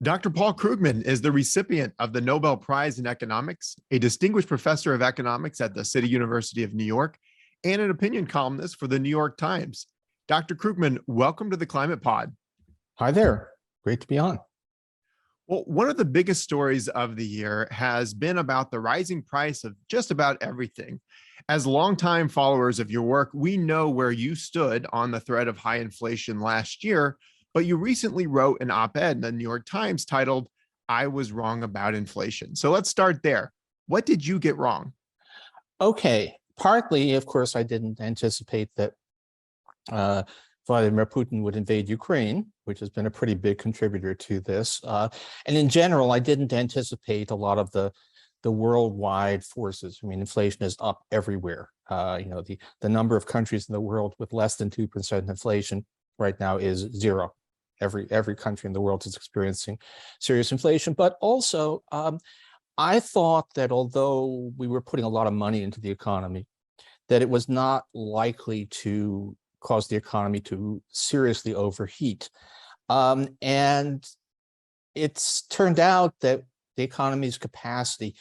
Dr. Paul Krugman is the recipient of the Nobel Prize in Economics, a distinguished professor of economics at the City University of New York, and an opinion columnist for the New York Times. Dr. Krugman, welcome to the Climate Pod. Hi there. Great to be on. Well, one of the biggest stories of the year has been about the rising price of just about everything. As longtime followers of your work, we know where you stood on the threat of high inflation last year, but you recently wrote an op-ed in the New York Times titled, "I Was Wrong About Inflation." So let's start there. What did you get wrong? Okay. Partly, of course, I didn't anticipate that Vladimir Putin would invade Ukraine, which has been a pretty big contributor to this. And in general, I didn't anticipate a lot of the worldwide forces. I mean, inflation is up everywhere. The number of countries in the world with less than 2% inflation right now is zero. Every country in the world is experiencing serious inflation. But also, I thought that although we were putting a lot of money into the economy, that it was not likely to cause the economy to seriously overheat. And it's turned out that the economy's capacity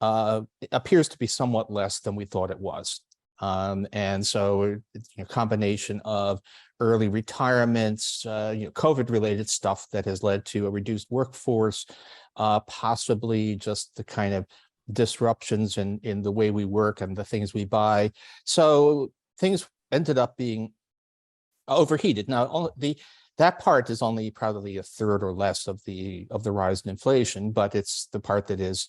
appears to be somewhat less than we thought it was. And so a combination of early retirements, COVID-related stuff that has led to a reduced workforce, possibly just the kind of disruptions in the way we work and the things we buy. So things ended up being overheated. Now, that part is only probably a third or less of the rise in inflation, but it's the part that is,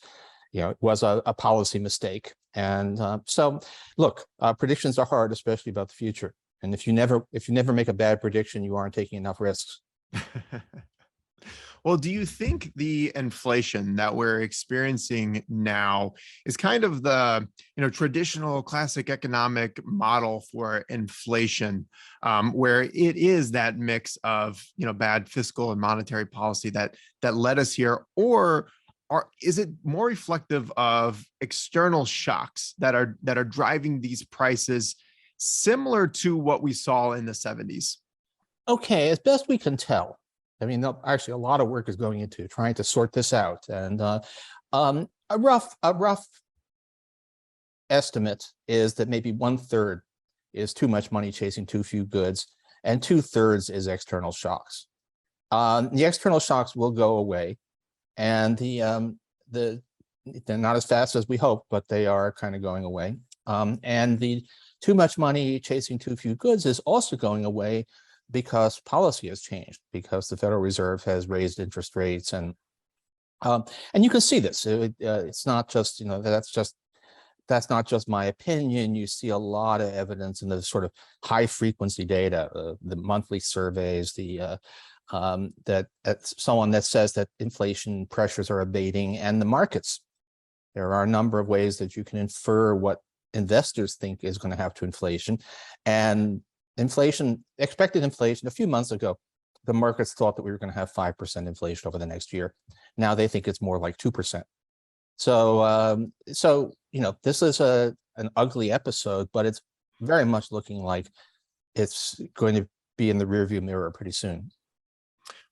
it was a policy mistake. And so, look, predictions are hard, especially about the future. And if you never make a bad prediction, you aren't taking enough risks. Well, do you think the inflation that we're experiencing now is kind of the traditional classic economic model for inflation, where it is that mix of bad fiscal and monetary policy that led us here, or is it more reflective of external shocks that are driving these prices, similar to what we saw in the 70s? Okay, as best we can tell. I mean, actually, a lot of work is going into trying to sort this out. And a rough estimate is that maybe 1/3 is too much money chasing too few goods, and 2/3 is external shocks. The external shocks will go away, and they're not as fast as we hope, but they are kind of going away. And the too much money chasing too few goods is also going away because policy has changed, because the Federal Reserve has raised interest rates, and you can see this. It's not just that's not just my opinion. You see a lot of evidence in the sort of high frequency data, the monthly surveys, someone that says that inflation pressures are abating, and the markets. There are a number of ways that you can infer what investors think is going to happen to inflation, and expected inflation a few months ago, the markets thought that we were going to have 5% inflation over the next year. Now they think it's more like 2%. So, this is an ugly episode, but it's very much looking like it's going to be in the rearview mirror pretty soon.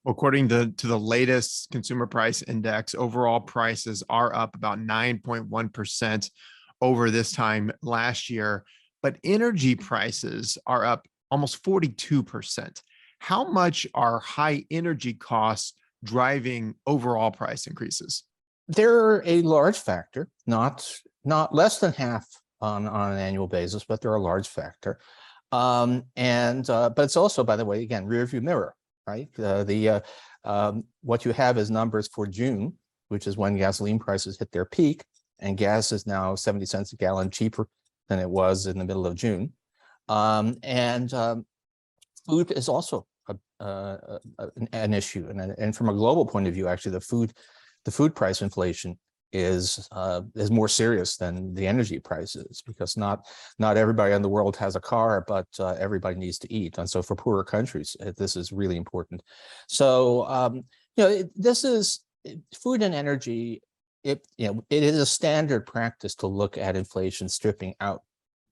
According to the latest consumer price index, overall prices are up about 9.1% over this time last year, but energy prices are up almost 42%. How much are high energy costs driving overall price increases? They're a large factor, not less than half on an annual basis, but they're a large factor. But it's also, by the way, again, rearview mirror, right? What you have is numbers for June, which is when gasoline prices hit their peak, and gas is now 70 cents a gallon cheaper than it was in the middle of June. Food is also an issue, and from a global point of view, actually, the food price inflation is more serious than the energy prices, because not everybody in the world has a car, but everybody needs to eat, and so for poorer countries, this is really important. So this is food and energy. It is a standard practice to look at inflation stripping out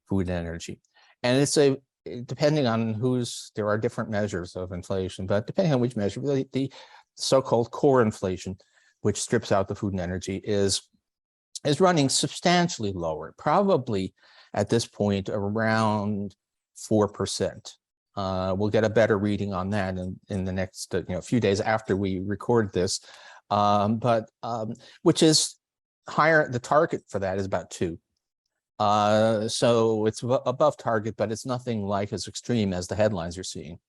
food and energy, and depending on there are different measures of inflation, but depending on which measure, the so-called core inflation, which strips out the food and energy, is running substantially lower, probably at this point around 4%. We'll get a better reading on that in the next few days after we record this, which is higher. The target for that is about 2. So it's above target, but it's nothing like as extreme as the headlines you're seeing.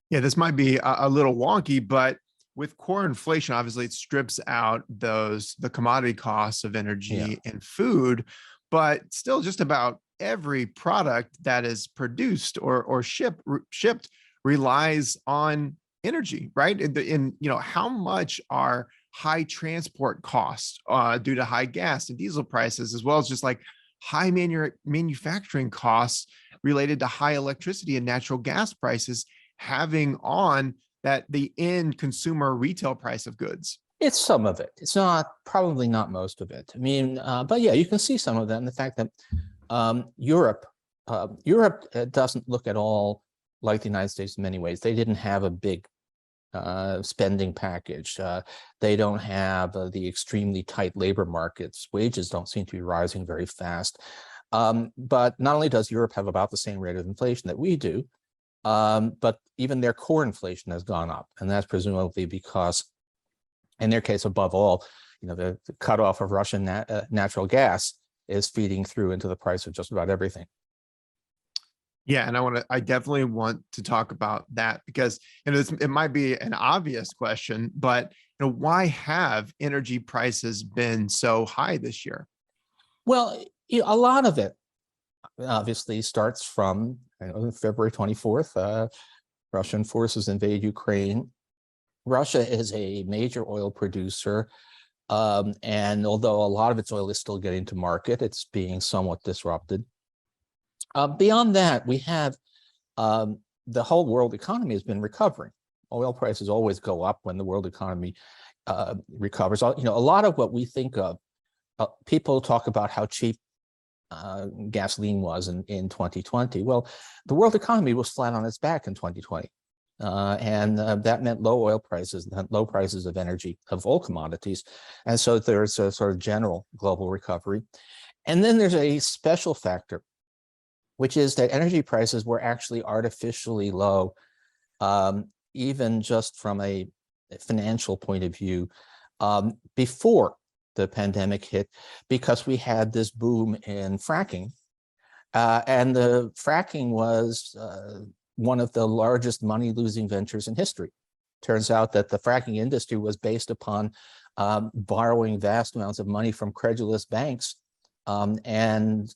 Yeah, this might be a little wonky, but with core inflation, obviously it strips out the commodity costs of energy and food, but still just about every product that is produced or shipped relies on energy, right? In how much are high transport costs due to high gas and diesel prices, as well as just like high manufacturing costs related to high electricity and natural gas prices having on the end consumer retail price of goods? It's some of it. It's probably not most of it. I mean, but yeah, you can see some of that in the fact that Europe doesn't look at all like the United States in many ways. They didn't have a big spending package. They don't have the extremely tight labor markets. Wages don't seem to be rising very fast. But not only does Europe have about the same rate of inflation that we do, but even their core inflation has gone up. And that's presumably because, in their case, above all, the cutoff of Russian natural gas is feeding through into the price of just about everything. Yeah, and I definitely want to talk about that because it might be an obvious question, but why have energy prices been so high this year? Well, a lot of it obviously starts from February 24th. Russian forces invade Ukraine. Russia is a major oil producer, and although a lot of its oil is still getting to market, it's being somewhat disrupted. Beyond that, we have the whole world economy has been recovering. Oil prices always go up when the world economy recovers. A lot of what we think of, people talk about how cheap gasoline was in 2020. Well, the world economy was flat on its back in 2020. And that meant low oil prices, low prices of energy, of all commodities. And so there's a sort of general global recovery. And then there's a special factor, which is that energy prices were actually artificially low, even just from a financial point of view, before the pandemic hit, because we had this boom in fracking. And the fracking was one of the largest money-losing ventures in history. Turns out that the fracking industry was based upon borrowing vast amounts of money from credulous banks and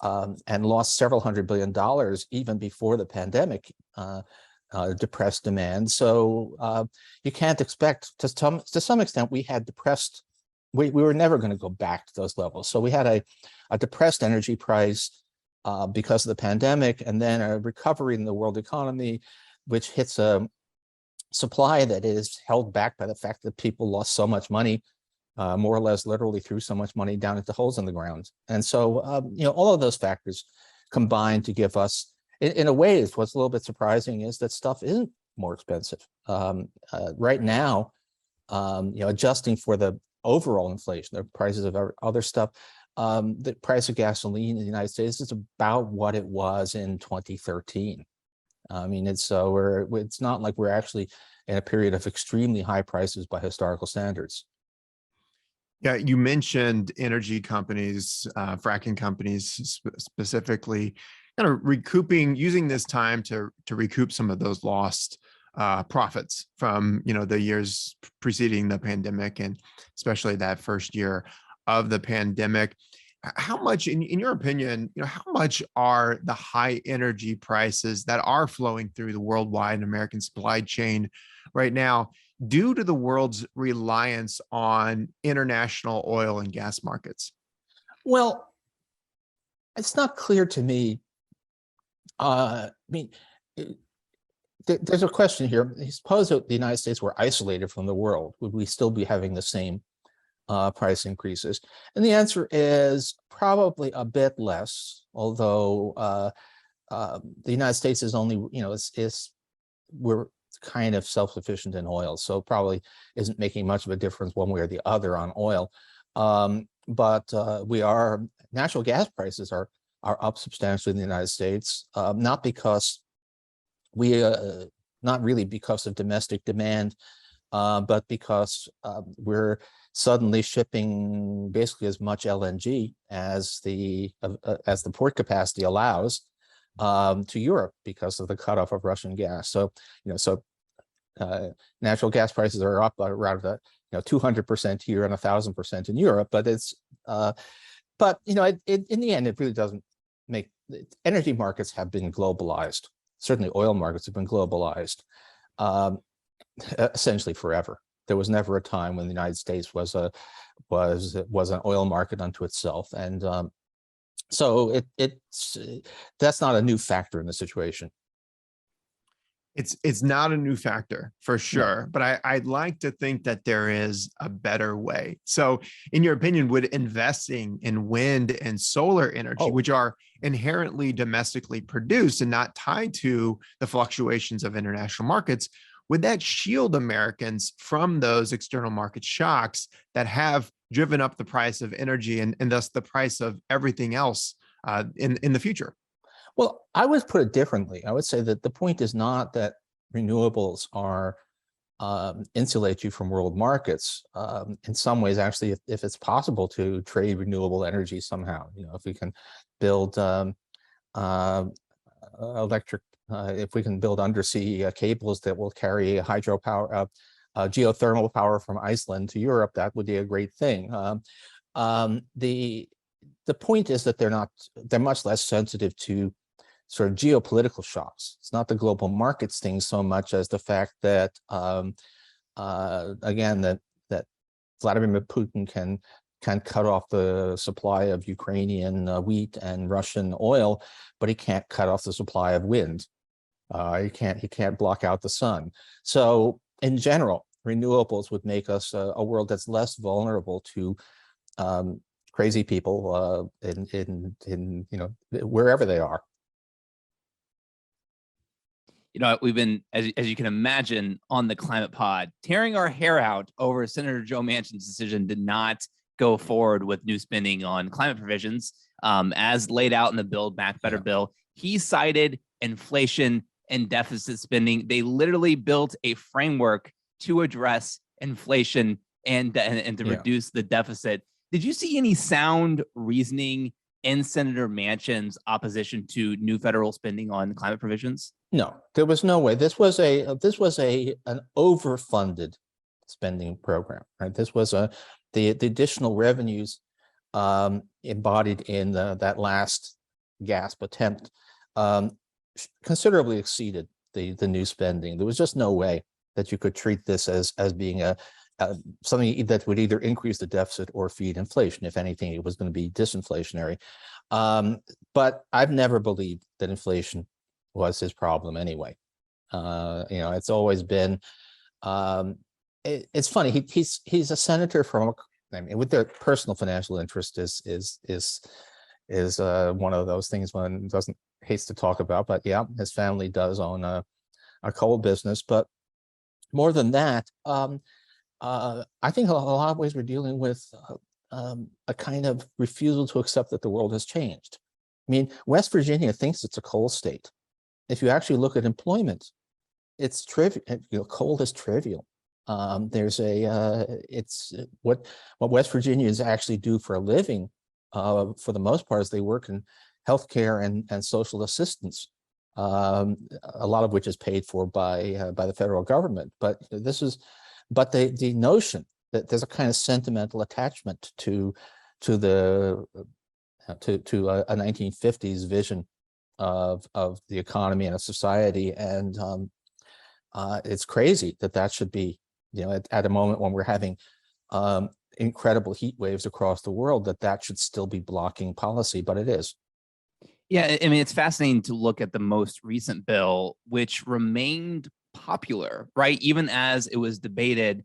lost several $100 billion even before the pandemic depressed demand. So you can't expect, to some extent, we had depressed, we were never going to go back to those levels. So we had a depressed energy price because of the pandemic, and then a recovery in the world economy, which hits a supply that is held back by the fact that people lost so much money, more or less literally threw so much money down into holes in the ground. And so, all of those factors combine to give us, in a way, what's a little bit surprising is that stuff isn't more expensive. Right now, adjusting for the overall inflation, the prices of other stuff, the price of gasoline in the United States is about what it was in 2013. I mean, it's not like we're actually in a period of extremely high prices by historical standards. Yeah, you mentioned energy companies, fracking companies specifically, kind of using this time to recoup some of those lost profits from the years preceding the pandemic, and especially that first year of the pandemic. How much, in your opinion, how much are the high energy prices that are flowing through the worldwide American supply chain right now due to the world's reliance on international oil and gas markets? Well, it's not clear to me. I mean, there's a question here. Suppose that the United States were isolated from the world, would we still be having the same price increases? And the answer is probably a bit less, although the United States is only, we're kind of self-sufficient in oil, so probably isn't making much of a difference one way or the other on oil. But natural gas prices are up substantially in the United States, not really because of domestic demand, but because we're suddenly shipping basically as much LNG as the port capacity allows to Europe because of the cutoff of Russian gas. So natural gas prices are up around 200% here and 1,000% in Europe. But it's in the end, it really doesn't make. Energy markets have been globalized. Certainly, oil markets have been globalized essentially forever. There was never a time when the United States was an oil market unto itself, and so that's not a new factor in the situation. It's not a new factor for sure, No. but I'd like to think that there is a better way. So in your opinion, would investing in wind and solar energy, which are inherently domestically produced and not tied to the fluctuations of international markets, would that shield Americans from those external market shocks that have driven up the price of energy and thus the price of everything else in the future? Well, I would put it differently. I would say that the point is not that renewables are insulate you from world markets. In some ways, actually, if it's possible to trade renewable energy somehow, if we can build electric, if we can build undersea cables that will carry hydropower, geothermal power from Iceland to Europe, that would be a great thing. The point is that they're much less sensitive to sort of geopolitical shocks. It's not the global markets thing so much as the fact that, again, that Vladimir Putin can cut off the supply of Ukrainian wheat and Russian oil, but he can't cut off the supply of wind. He can't block out the sun. So in general, renewables would make us a world that's less vulnerable to crazy people in wherever they are. We've been, as you can imagine, on the Climate Pod, tearing our hair out over Senator Joe Manchin's decision to not go forward with new spending on climate provisions, as laid out in the Build Back Better bill. He cited inflation and deficit spending. They literally built a framework to address inflation and to reduce the deficit. Did you see any sound reasoning in Senator Manchin's opposition to new federal spending on climate provisions? No, there was no way. This was an overfunded spending program, right? This was the additional revenues embodied in that last GASP attempt considerably exceeded the new spending. There was just no way that you could treat this as being something that would either increase the deficit or feed inflation. If anything, it was going to be disinflationary. But I've never believed that inflation was his problem anyway. It's always been. It's funny. He's a senator from. With their personal financial interest is one of those things one hates to talk about. But yeah, his family does own a coal business. But more than that, I think in a lot of ways we're dealing with a kind of refusal to accept that the world has changed. I mean, West Virginia thinks it's a coal state. If you actually look at employment, it's trivial. Coal is trivial. It's what West Virginians actually do for a living. For the most part, is they work in healthcare and social assistance, a lot of which is paid for by the federal government. But the notion that there's a kind of sentimental attachment to a 1950s vision of the economy and a society, and it's crazy that should be, at a moment when we're having incredible heat waves across the world, that should still be blocking policy, but it is. Yeah, I mean, it's fascinating to look at the most recent bill, which remained popular, right? Even as it was debated,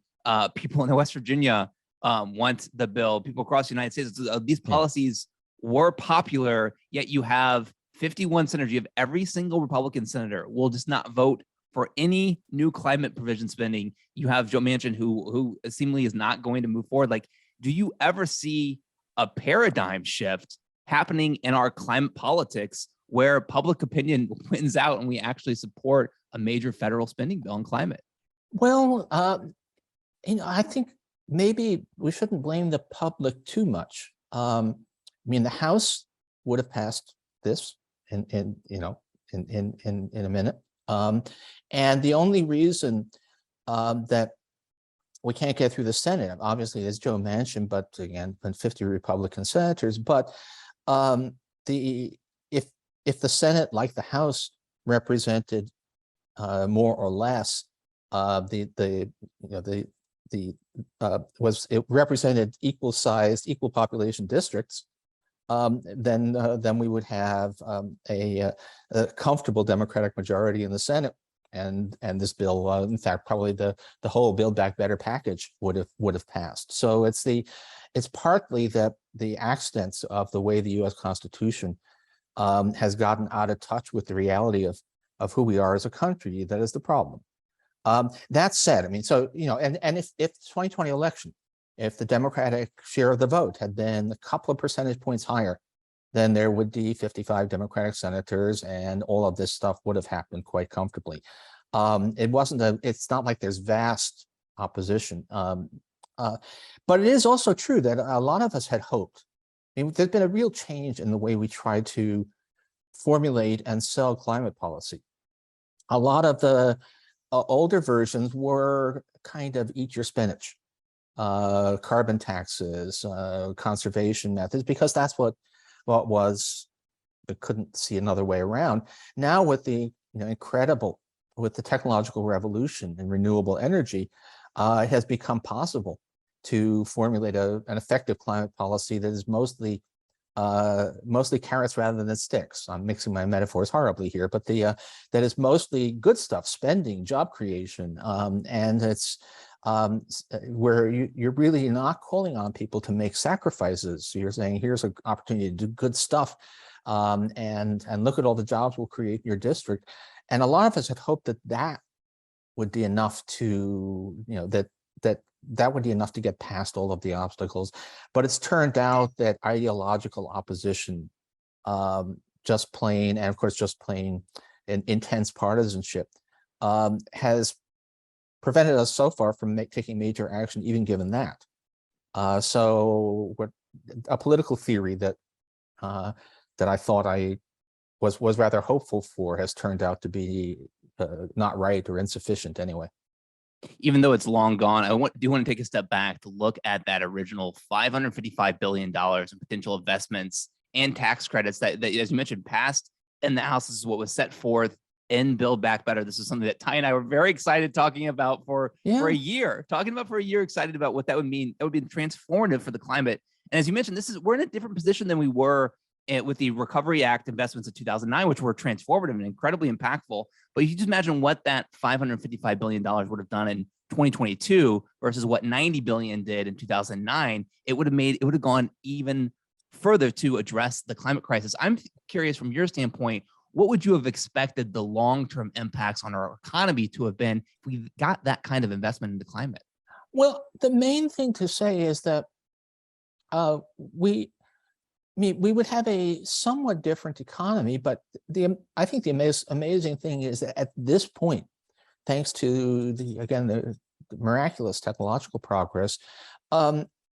people in West Virginia want the bill. People across the United States, these policies were popular, yet you have 51 senators. You have every single Republican senator will just not vote for any new climate provision spending. You have Joe Manchin, who seemingly is not going to move forward. Like, do you ever see a paradigm shift happening in our climate politics where public opinion wins out and we actually support a major federal spending bill on climate? Well, I think maybe we shouldn't blame the public too much. I mean, the House would have passed this in a minute. And the only reason that we can't get through the Senate, obviously, as Joe mentioned, but again, 50 Republican senators. But if the Senate, like the House, represented more or less it represented equal-sized, equal population districts, then we would have a comfortable Democratic majority in the Senate, and this bill, in fact, probably the whole Build Back Better package would have passed. So it's partly that the accidents of the way the U.S. Constitution has gotten out of touch with the reality of who we are as a country that is the problem. That said, I mean, so and if the 2020 election, if the Democratic share of the vote had been a couple of percentage points higher, then there would be 55 Democratic senators, and all of this stuff would have happened quite comfortably. It's not like there's vast opposition, but it is also true that a lot of us had hoped. I mean, there's been a real change in the way we try to formulate and sell climate policy. A lot of the older versions were kind of eat your spinach, carbon taxes, conservation methods, because that's what was, but couldn't see another way around. Now with the with the technological revolution in renewable energy, it has become possible to formulate an effective climate policy that is mostly carrots rather than sticks. I'm mixing my metaphors horribly here, but that is mostly good stuff, spending, job creation, and it's where you're really not calling on people to make sacrifices. So you're saying, here's an opportunity to do good stuff, and look at all the jobs we'll create in your district. And a lot of us had hoped that would be enough to, that would be enough to get past all of the obstacles. But it's turned out that ideological opposition, just plain intense partisanship, has prevented us so far from taking major action, even given that. So a political theory that I thought I was rather hopeful for has turned out to be not right or insufficient anyway. Even though it's long gone, do want to take a step back to look at that original $555 billion in potential investments and tax credits that, as you mentioned, passed in the House. This is what was set forth in Build Back Better. This is something that Ty and I were very excited talking about for a year, excited about what that would mean. That would be transformative for the climate. And as you mentioned, we're in a different position than we were with the Recovery Act investments of 2009, which were transformative and incredibly impactful. But you just imagine what that $555 billion would have done in 2022 versus what $90 billion did in 2009. It would have gone even further to address the climate crisis. I'm curious, from your standpoint, what would you have expected the long-term impacts on our economy to have been if we got that kind of investment into climate? Well, the main thing to say is that we would have a somewhat different economy, but I think the amazing thing is that at this point, thanks to the miraculous technological progress,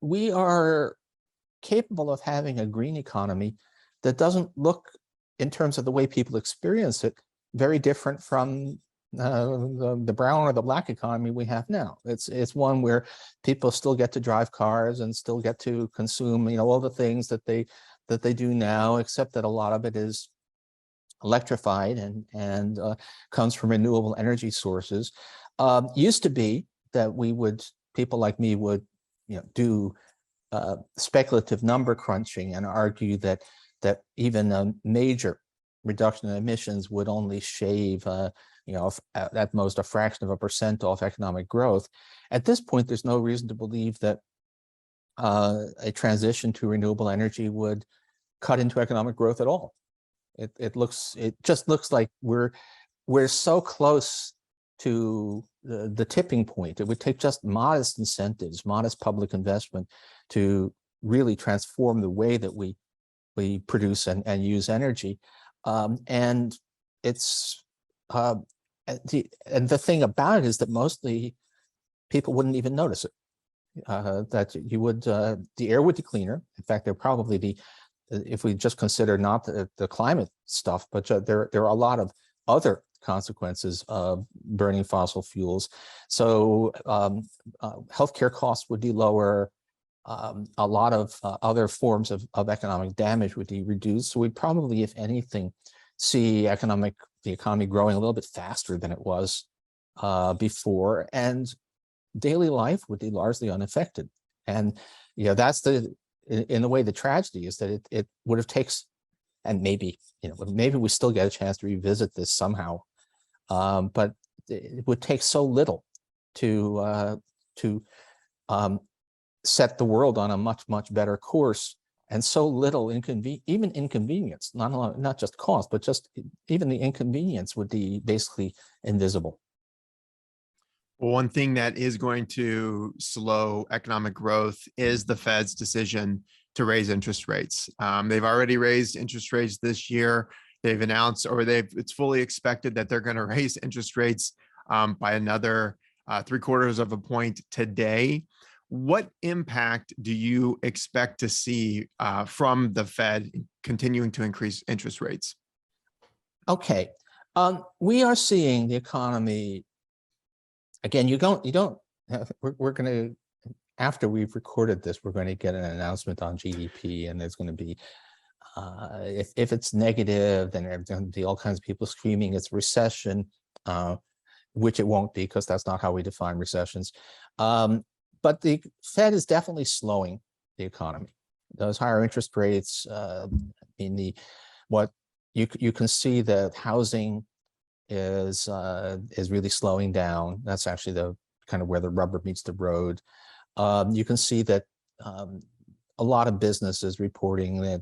we are capable of having a green economy that doesn't look, in terms of the way people experience it, very different from the brown or the black economy we have now. It's one where people still get to drive cars and still get to consume, all the things that they do now, except that a lot of it is electrified and comes from renewable energy sources. Used to be that people like me would, do speculative number crunching and argue that even a major reduction in emissions would only shave, at most a fraction of a percent off economic growth. At this point, there's no reason to believe that a transition to renewable energy would cut into economic growth at all. It just looks like we're so close to the tipping point. It would take just modest incentives, modest public investment to really transform the way that we produce and use energy. And it's the thing about it is that mostly people wouldn't even notice it. That you would, the air would be cleaner. In fact, there probably be, if we just consider not the climate stuff, but there are a lot of other consequences of burning fossil fuels. So healthcare costs would be lower. A lot of other forms of economic damage would be reduced. So we'd probably, if anything, see the economy growing a little bit faster than it was before, and daily life would be largely unaffected. And that's in a way the tragedy is that it would have takes, and maybe maybe we still get a chance to revisit this somehow, but it would take so little to set the world on a much better course, and so little inconvenience, not just cost, but just even the inconvenience would be basically invisible. Well, one thing that is going to slow economic growth is the Fed's decision to raise interest rates. They've already raised interest rates this year. They've announced, or it's fully expected that they're going to raise interest rates by another 3/4 of a point today. What impact do you expect to see from the Fed continuing to increase interest rates? Okay, we are seeing the economy. Again, we're going to, after we've recorded this, we're going to get an announcement on GDP, and there's going to be, if it's negative, then there's going to be all kinds of people screaming it's recession, which it won't be, because that's not how we define recessions. But the Fed is definitely slowing the economy. Those higher interest rates, you can see that housing is really slowing down. That's actually the kind of where the rubber meets the road. You can see that a lot of businesses reporting that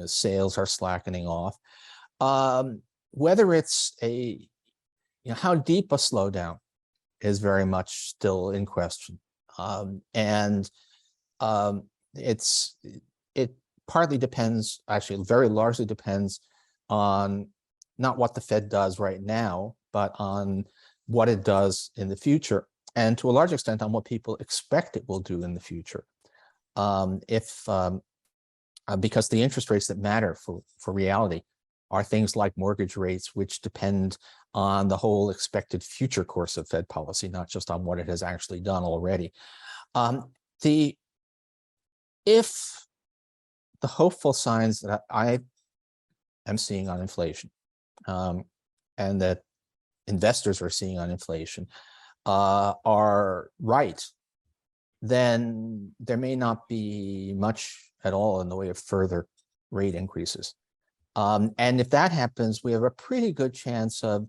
sales are slackening off. Whether it's how deep a slowdown is very much still in question, and it partly depends, actually very largely depends on not what the Fed does right now, but on what it does in the future, and to a large extent on what people expect it will do in the future. Because the interest rates that matter for reality are things like mortgage rates, which depend on the whole expected future course of Fed policy, not just on what it has actually done already. If the hopeful signs that I am seeing on inflation, and that investors are seeing on inflation, are right, then there may not be much at all in the way of further rate increases. And if that happens, we have a pretty good chance of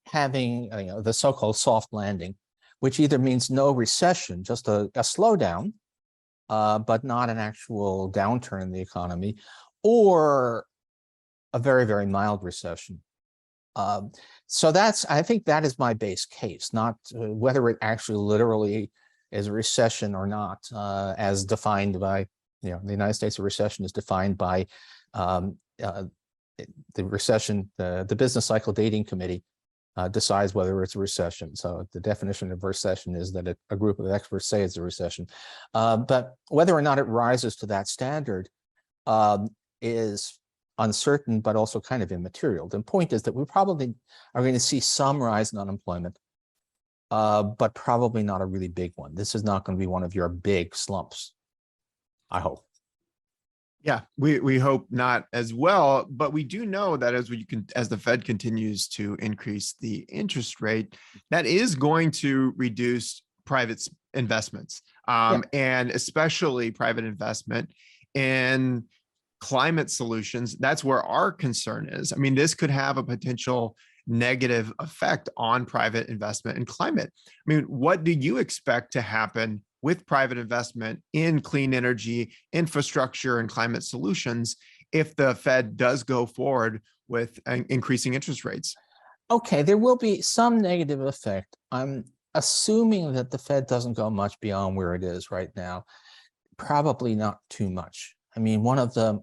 having the so-called soft landing, which either means no recession, just a slowdown, but not an actual downturn in the economy, or a very mild recession. So I think that is my base case, not whether it actually literally is a recession or not, as defined by, the United States, a recession is defined by the recession, the Business Cycle Dating Committee decides whether it's a recession. So the definition of recession is that a group of experts say it's a recession. But whether or not it rises to that standard is uncertain, but also kind of immaterial. The point is that we probably are going to see some rise in unemployment, but probably not a really big one. This is not going to be one of your big slumps, I hope. Yeah, we hope not as well, but we do know that as the Fed continues to increase the interest rate, that is going to reduce private investments, and especially private investment in climate solutions. That's where our concern is. I mean, this could have a potential negative effect on private investment in climate. I mean, what do you expect to happen with private investment in clean energy, infrastructure, and climate solutions if the Fed does go forward with increasing interest rates? Okay, there will be some negative effect. I'm assuming that the Fed doesn't go much beyond where it is right now. Probably not too much. I mean, one of the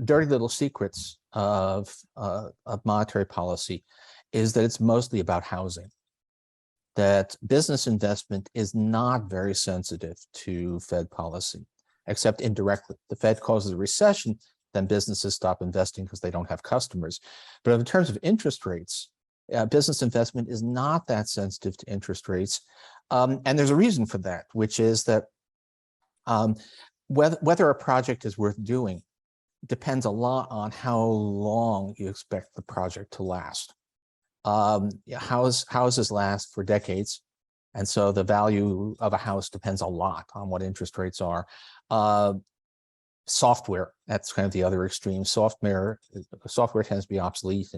dirty little secrets of monetary policy is that it's mostly about housing. That business investment is not very sensitive to Fed policy, except indirectly. The Fed causes a recession, then businesses stop investing because they don't have customers. But in terms of interest rates, business investment is not that sensitive to interest rates. And there's a reason for that, which is that whether a project is worth doing depends a lot on how long you expect the project to last. Houses last for decades, and so the value of a house depends a lot on what interest rates are. Software, that's kind of the other extreme. Software tends to be obsolete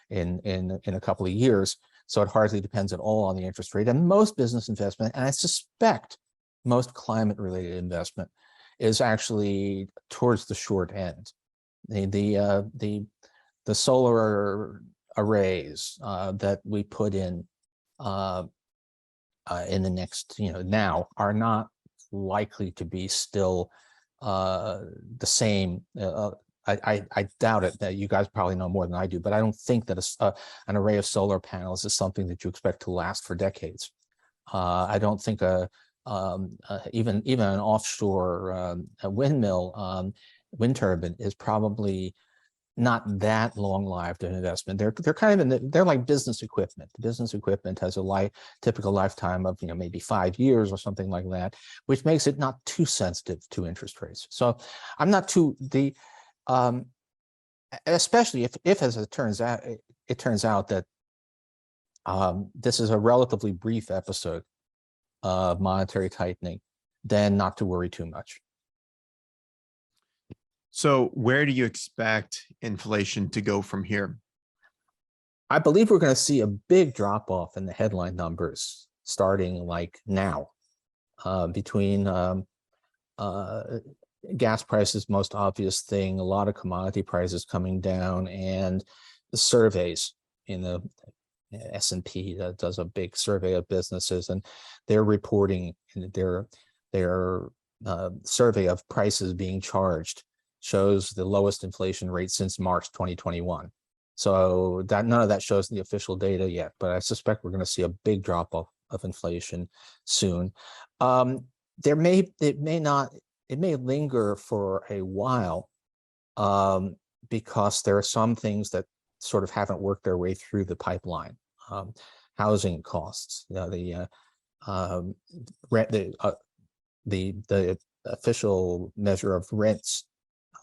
in a couple of years, so it hardly depends at all on the interest rate. And most business investment, and I suspect most climate-related investment, is actually towards the short end. The solar arrays that we put in the next, now are not likely to be still the same. I doubt it. That you guys probably know more than I do, but I don't think that an array of solar panels is something that you expect to last for decades. I don't think even an offshore windmill wind turbine is probably not that long-lived an investment. They're kind of they're like business equipment. Business equipment has a typical lifetime of maybe 5 years or something like that, which makes it not too sensitive to interest rates. So I'm not too especially if as it turns out that this is a relatively brief episode of monetary tightening, then not to worry too much. So where do you expect inflation to go from here? I believe we're going to see a big drop off in the headline numbers starting like now, between gas prices, most obvious thing, a lot of commodity prices coming down, and the surveys in the S&P that does a big survey of businesses, and they're reporting their survey of prices being charged shows the lowest inflation rate since March 2021. So that none of that shows the official data yet, but I suspect we're going to see a big drop off of inflation soon. It may linger for a while because there are some things that sort of haven't worked their way through the pipeline. Housing costs, the official measure of rents,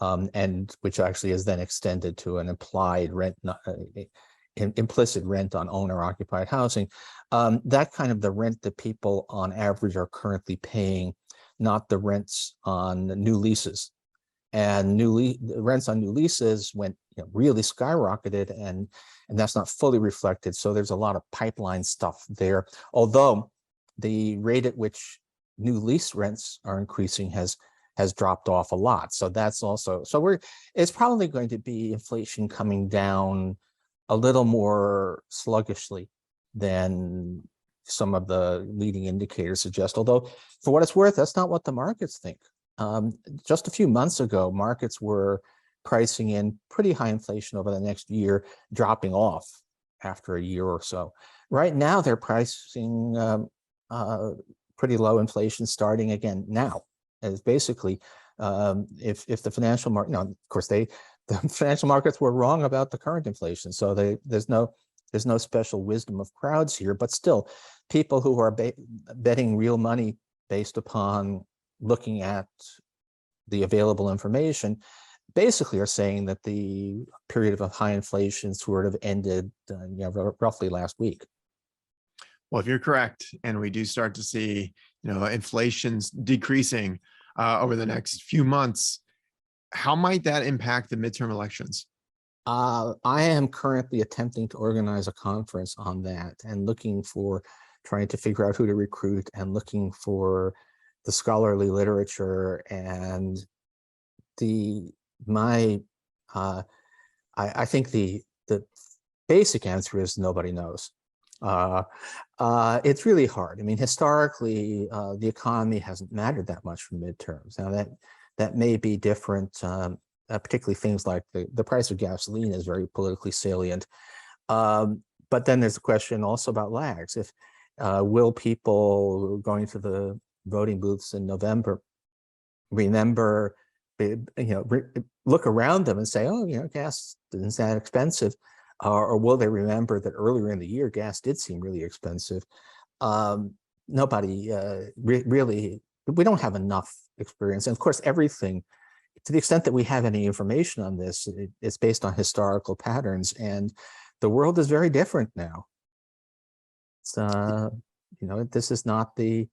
and which actually is then extended to an implied rent, implicit rent on owner-occupied housing. That kind of the rent that people on average are currently paying, not the rents on new leases. And the rents on new leases went really skyrocketed, and that's not fully reflected. So there's a lot of pipeline stuff there. Although the rate at which new lease rents are increasing has dropped off a lot. So that's also, it's probably going to be inflation coming down a little more sluggishly than some of the leading indicators suggest. Although for what it's worth, that's not what the markets think. Just a few months ago, markets were pricing in pretty high inflation over the next year, dropping off after a year or so. Right now, they're pricing pretty low inflation starting again now. It's basically, if the financial market, of course, the financial markets were wrong about the current inflation, so there's no special wisdom of crowds here, but still, people who are betting real money based upon looking at the available information basically are saying that the period of high inflation sort of ended roughly last week. Well, if you're correct, and we do start to see, inflation's decreasing over the next few months, how might that impact the midterm elections? I am currently attempting to organize a conference on that and trying to figure out who to recruit and looking for the scholarly literature and I think the the basic answer is nobody knows. It's really hard. I mean, historically, the economy hasn't mattered that much for midterms. Now that may be different, particularly things like the price of gasoline is very politically salient. But then there's a question also about lags. If will people going to the voting booths in November remember, look around them and say, oh, gas isn't that expensive, or will they remember that earlier in the year gas did seem really expensive? Nobody really. We don't have enough experience, and of course, everything, to the extent that we have any information on this, it's based on historical patterns, and the world is very different now. It's, this is not the,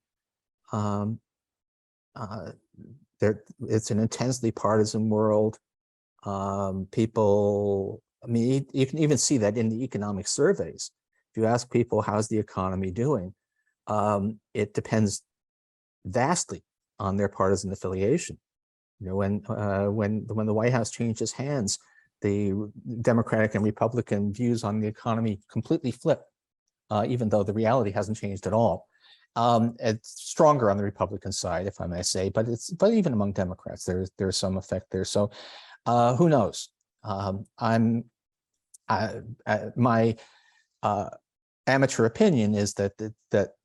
it's an intensely partisan world. People, I mean, you can even see that in the economic surveys. If you ask people, how's the economy doing? It depends vastly on their partisan affiliation. When the White House changes hands, the Democratic and Republican views on the economy completely flip, even though the reality hasn't changed at all. It's stronger on the Republican side, if I may say, but even among Democrats, there's some effect there. So who knows? My amateur opinion is that the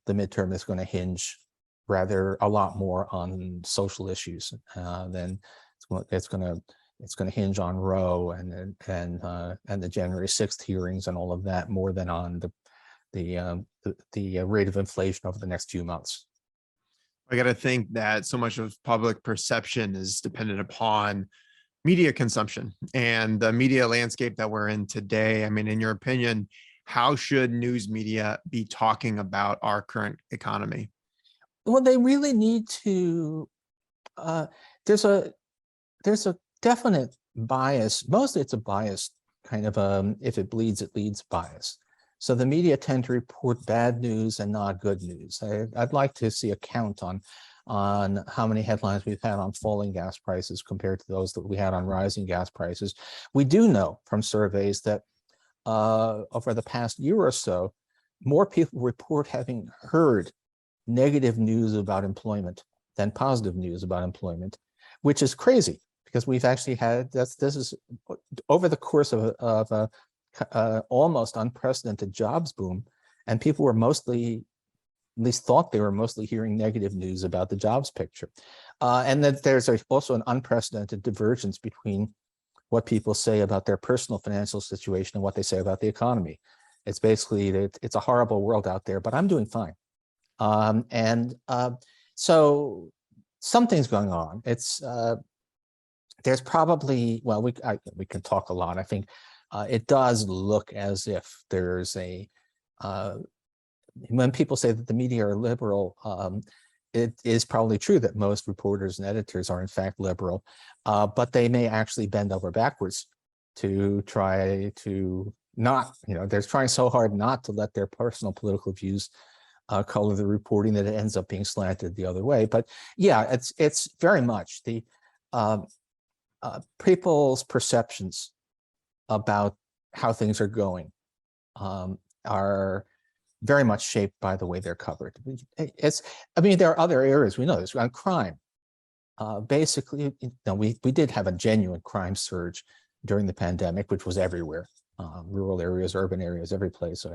midterm is going to hinge rather a lot more on social issues than it's going to hinge on Roe and the January 6th hearings and all of that, more than on the rate of inflation over the next few months. I got to think that so much of public perception is dependent upon media consumption and the media landscape that we're in today. I mean, in your opinion, how should news media be talking about our current economy? Well, they really need to. There's a definite bias. Mostly, it's a bias kind of if it bleeds, it leads bias. So the media tend to report bad news and not good news. I'd like to see a count on how many headlines we've had on falling gas prices compared to those that we had on rising gas prices. We do know from surveys that over the past year or so, more people report having heard negative news about employment than positive news about employment, which is crazy because we've actually had this is over the course of a almost unprecedented jobs boom, and people were mostly, at least thought they were mostly, hearing negative news about the jobs picture. And that there's also an unprecedented divergence between what people say about their personal financial situation and what they say about the economy. It's basically that it's a horrible world out there, but I'm doing fine. So something's going on. It's there's probably, well, we can talk a lot. I think it does look as if there's a when people say that the media are liberal, it is probably true that most reporters and editors are in fact liberal, but they may actually bend over backwards to try to not, they're trying so hard not to let their personal political views color the reporting that it ends up being slanted the other way. But yeah, it's very much the people's perceptions about how things are going are very much shaped by the way they're covered. I mean, there are other areas, we know this, on crime. Basically, we did have a genuine crime surge during the pandemic, which was everywhere, rural areas, urban areas, every place,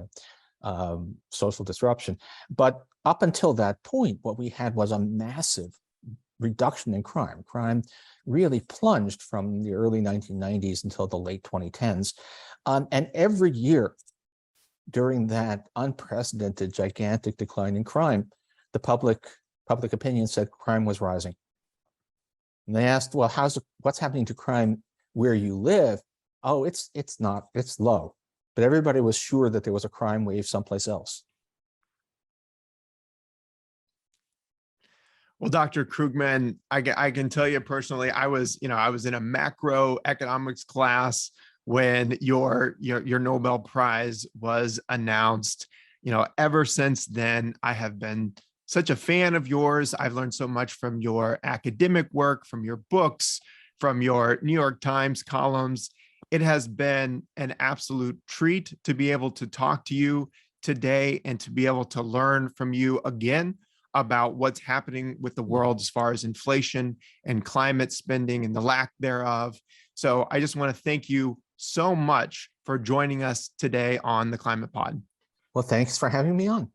social disruption. But up until that point, what we had was a massive reduction in crime. Crime really plunged from the early 1990s until the late 2010s. And every year during that unprecedented, gigantic decline in crime, the public opinion said crime was rising. And they asked, well, what's happening to crime where you live? Oh, it's low. But everybody was sure that there was a crime wave someplace else. Well, Dr. Krugman, I can tell you personally, I was in a macroeconomics class when your Nobel Prize was announced. Ever since then, I have been such a fan of yours. I've learned so much from your academic work, from your books, from your New York Times columns. It has been an absolute treat to be able to talk to you today and to be able to learn from you again about what's happening with the world as far as inflation and climate spending and the lack thereof. So I just want to thank you so much for joining us today on the Climate Pod. Well, thanks for having me on.